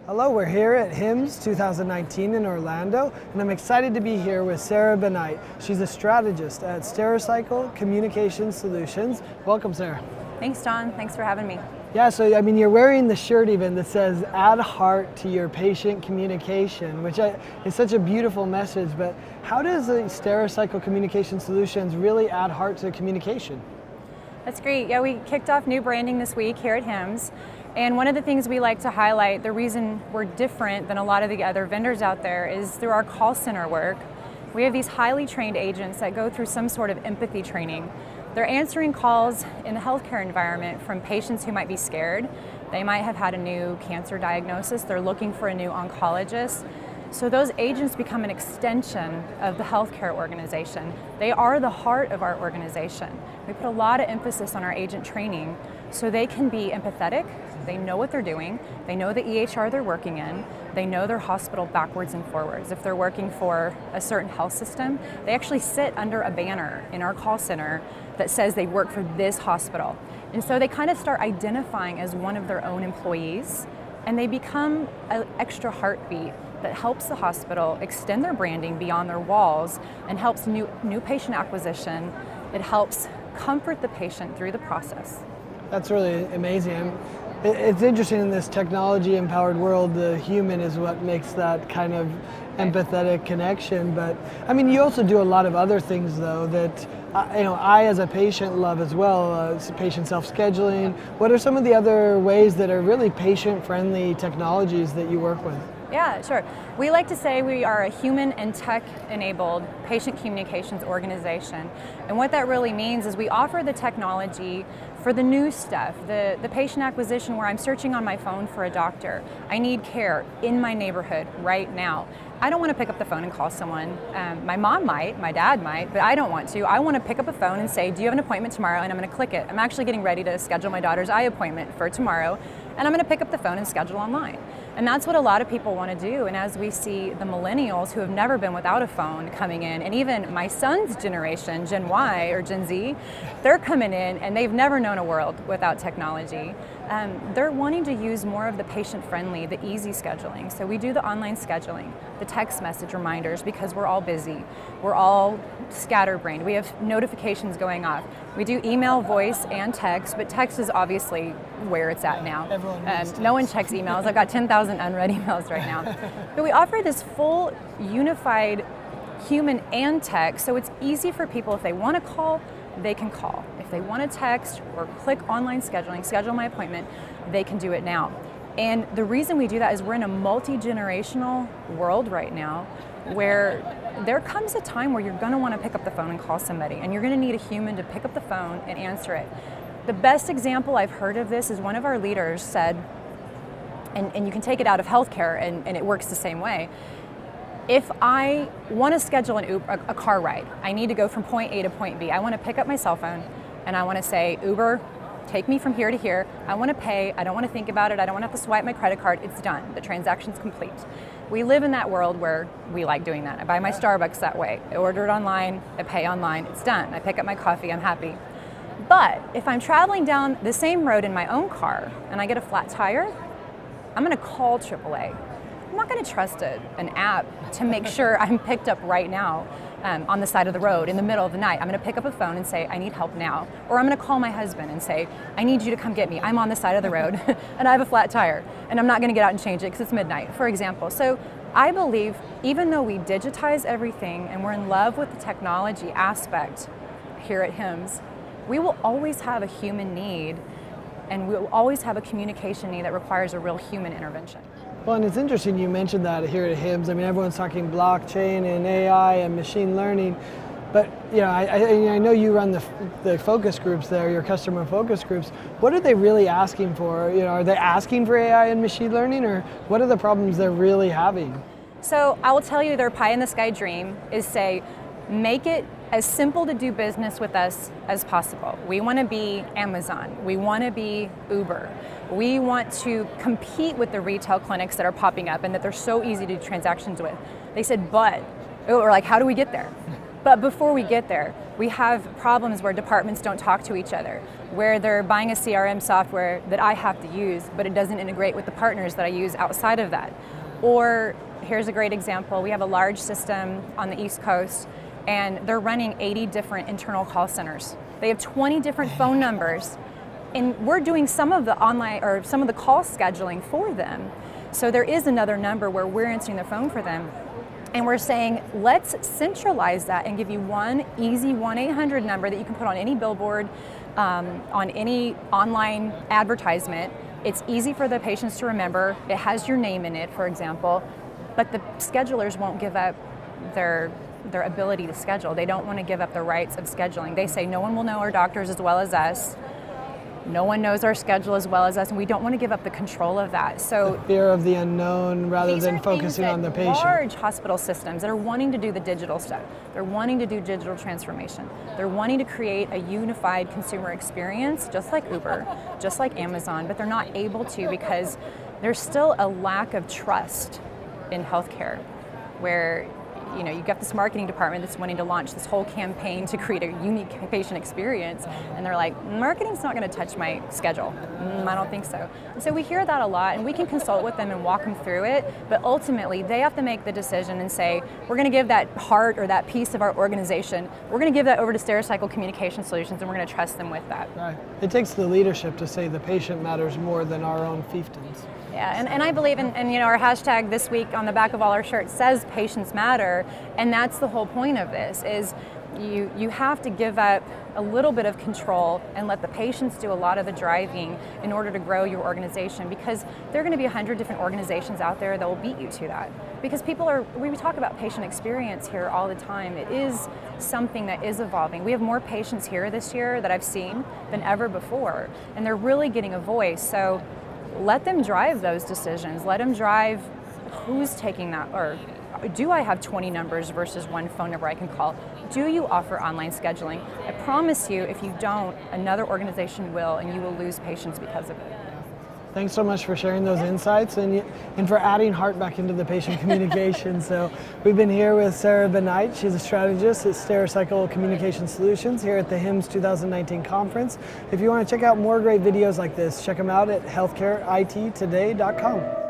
Hello, we're here at HIMSS 2019 in Orlando, and I'm excited to be here with Sarah Bennight. She's a strategist at Stericycle Communication Solutions. Welcome, Sarah. Thanks, Don. Thanks for having me. Yeah, so you're wearing the shirt even that says, add heart to your patient communication, which is such a beautiful message, but how does the Stericycle Communication Solutions really add heart to communication? That's great. Yeah, we kicked off new branding this week here at HIMSS. And one of the things we like to highlight, the reason we're different than a lot of the other vendors out there, is through our call center work. We have these highly trained agents that go through some sort of empathy training. They're answering calls in the healthcare environment from patients who might be scared. They might have had a new cancer diagnosis. They're looking for a new oncologist. So those agents become an extension of the healthcare organization. They are the heart of our organization. We put a lot of emphasis on our agent training so they can be empathetic. They know what they're doing. They know the EHR they're working in. They know their hospital backwards and forwards. If they're working for a certain health system, they actually sit under a banner in our call center that says they work for this hospital. And so they kind of start identifying as one of their own employees, and they become an extra heartbeat that helps the hospital extend their branding beyond their walls and helps new patient acquisition. It helps comfort the patient through the process. That's really amazing. It's interesting in this technology-empowered world, the human is what makes that kind of empathetic connection. But I mean, you also do a lot of other things though that I as a patient love as well. Patient self-scheduling. What are some of the other ways that are really patient-friendly technologies that you work with? Yeah, sure. We like to say we are a human and tech-enabled patient communications organization. And what that really means is we offer the technology for the new stuff, the patient acquisition where I'm searching on my phone for a doctor. I need care in my neighborhood right now. I don't want to pick up the phone and call someone. My mom might, my dad might, but I don't want to. I want to pick up a phone and say, do you have an appointment tomorrow? And I'm going to click it. I'm actually getting ready to schedule my daughter's eye appointment for tomorrow, and I'm going to pick up the phone and schedule online. And that's what a lot of people want to do. And as we see the millennials who have never been without a phone coming in, and even my son's generation, Gen Y or Gen Z, they're coming in and they've never known a world without technology. They're wanting to use more of the patient-friendly, the easy scheduling. So we do the online scheduling, the text message reminders, because we're all busy. We're all scatterbrained. We have notifications going off. We do email, voice, and text, but text is obviously where it's at now. No one checks emails. I've got 10,000 unread emails right now. But we offer this full, unified human and text, so it's easy for people if they want to call, they can call. If they want to text or click online scheduling, schedule my appointment, they can do it now. And the reason we do that is we're in a multi-generational world right now where there comes a time where you're going to want to pick up the phone and call somebody, and you're going to need a human to pick up the phone and answer it. The best example I've heard of this is one of our leaders said, and you can take it out of healthcare and it works the same way. If I want to schedule a car ride, I need to go from point A to point B. I want to pick up my cell phone and I want to say, Uber, take me from here to here. I want to pay. I don't want to think about it. I don't want to have to swipe my credit card. It's done. The transaction's complete. We live in that world where we like doing that. I buy my Starbucks that way. I order it online. I pay online. It's done. I pick up my coffee. I'm happy. But if I'm traveling down the same road in my own car and I get a flat tire, I'm going to call AAA. I'm not going to trust an app to make sure I'm picked up right now on the side of the road in the middle of the night. I'm going to pick up a phone and say, I need help now. Or I'm going to call my husband and say, I need you to come get me. I'm on the side of the road and I have a flat tire and I'm not going to get out and change it because it's midnight, for example. So I believe even though we digitize everything and we're in love with the technology aspect here at HIMSS, we will always have a human need, and we'll always have a communication need that requires a real human intervention. Well, and it's interesting you mentioned that here at HIMSS. I mean, everyone's talking blockchain and AI and machine learning, but I know you run the focus groups there, your customer focus groups. What are they really asking for? Are they asking for AI and machine learning, or what are the problems they're really having? So I will tell you their pie in the sky dream is say, make it as simple to do business with us as possible. We want to be Amazon. We want to be Uber. We want to compete with the retail clinics that are popping up and that they're so easy to do transactions with. They said, but, or like, how do we get there? But before we get there, we have problems where departments don't talk to each other, where they're buying a CRM software that I have to use, but it doesn't integrate with the partners that I use outside of that. Or here's a great example. We have a large system on the East Coast, and they're running 80 different internal call centers. They have 20 different phone numbers, and we're doing some of the online or some of the call scheduling for them. So there is another number where we're answering the phone for them. And we're saying, let's centralize that and give you one easy 1-800 number that you can put on any billboard, on any online advertisement. It's easy for the patients to remember. It has your name in it, for example, but the schedulers won't give up their ability to schedule. They don't want to give up the rights of scheduling. They say no one will know our doctors as well as us. No one knows our schedule as well as us, and we don't want to give up the control of that. So the fear of the unknown rather than focusing on the patient. Large hospital systems that are wanting to do the digital stuff. They're wanting to do digital transformation. They're wanting to create a unified consumer experience, just like Uber, just like Amazon, but they're not able to because there's still a lack of trust in healthcare, where you've got this marketing department that's wanting to launch this whole campaign to create a unique patient experience, and they're like, marketing's not going to touch my schedule. I don't think so. And so we hear that a lot, and we can consult with them and walk them through it, but ultimately they have to make the decision and say, we're going to give that heart or that piece of our organization, we're going to give that over to Stericycle Communication Solutions, and we're going to trust them with that. Right. It takes the leadership to say the patient matters more than our own fiefdoms. Yeah, and I believe in our hashtag this week on the back of all our shirts says patients matter, and that's the whole point of this, is you have to give up a little bit of control and let the patients do a lot of the driving in order to grow your organization, because there are going to be 100 different organizations out there that will beat you to that. Because we talk about patient experience here all the time. It is something that is evolving. We have more patients here this year that I've seen than ever before, and they're really getting a voice. So let them drive those decisions. Let them drive who's taking that, or do I have 20 numbers versus one phone number I can call? Do you offer online scheduling? I promise you, if you don't, another organization will, and you will lose patients because of it. Thanks so much for sharing those insights and for adding heart back into the patient communication. So we've been here with Sarah Bennight. She's a strategist at Stericycle Communication Solutions here at the HIMSS 2019 conference. If you want to check out more great videos like this, check them out at healthcareittoday.com.